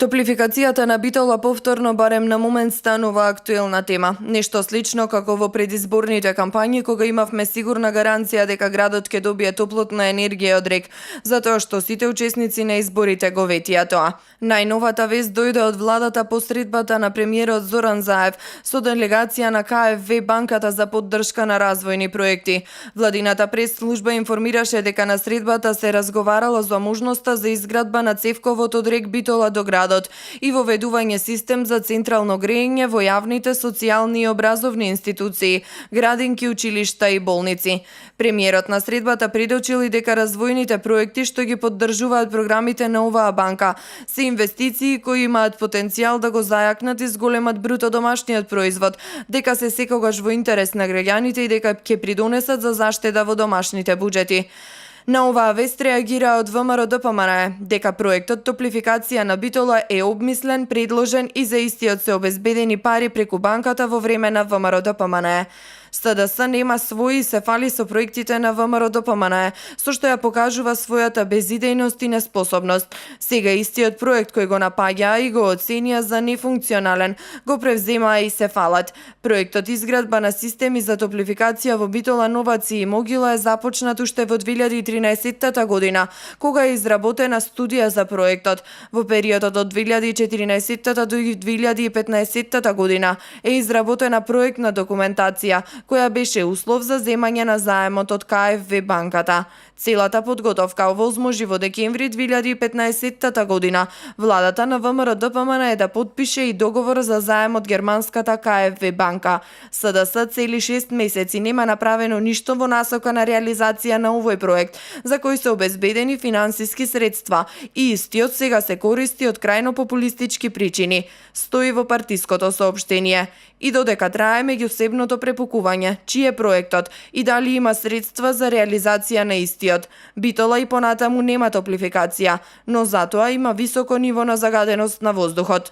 Топлификацијата на Битола повторно барем на момент станува актуелна тема. Нешто слично како во предизборните кампањи кога имавме сигурна гаранција дека градот ќе добие топлотна енергија од рек, затоа што сите учесници на изборите го ветија тоа. Најновата вест дојде од владата посредбата на премиерот Зоран Заев со делегација на КФВ банката за поддршка на развојни проекти. Владината прес-служба информираше дека на средбата се разговарало за можноста за изградба на цевковод од рек Битола до градот и воведување систем за централно грејење во јавните социјални и образовни институции, градинки, училишта и болници. Премиерот на средбата предочил и дека развојните проекти што ги поддржуваат програмите на оваа банка се инвестиции кои имаат потенцијал да го зајакнат и зголемат бруто домашниот производ, дека се секогаш во интерес на граѓаните и дека ќе придонесат за заштеда во домашните буџети. На оваа вест реагира од ВМРО ДПМНЕ дека проектот Топлификација на Битола е обмислен, предложен и за истиот се обезбедени пари преку банката во време на ВМРО ДПМНЕ. СДС нема свои и се фали со проектите на ВМРО ДПМНЕ, со што ја покажува својата безидејност и неспособност. Сега истиот проект кој го напаѓаа и го оценија за нефункционален, го превземаа и се фалат. Проектот изградба на системи за топлификација во Битола, Новаци и Могила е започнат уште во 2013 година, кога е изработена студија за проектот. Во периодот од 2014 до 2015 година е изработена проектна документација, која беше услов за земање на заемот од КФВ банката. Целата подготовка овозможи во декември 2015 година владата на ВМРО ДПМНЕ да потпише и договор за заем од германската КФВ банка. СДС цели 6 месеци нема направено ништо во насока на реализација на овој проект, за кој се обезбедени финансиски средства и истиот сега се користи од крајно популистички причини, стои во партиското соопштение. И додека трае меѓусебното препукување, чиј е проектот и дали има средства за реализација на истиот. Битола и понатаму нема топлификација, но затоа има високо ниво на загаденост на воздухот.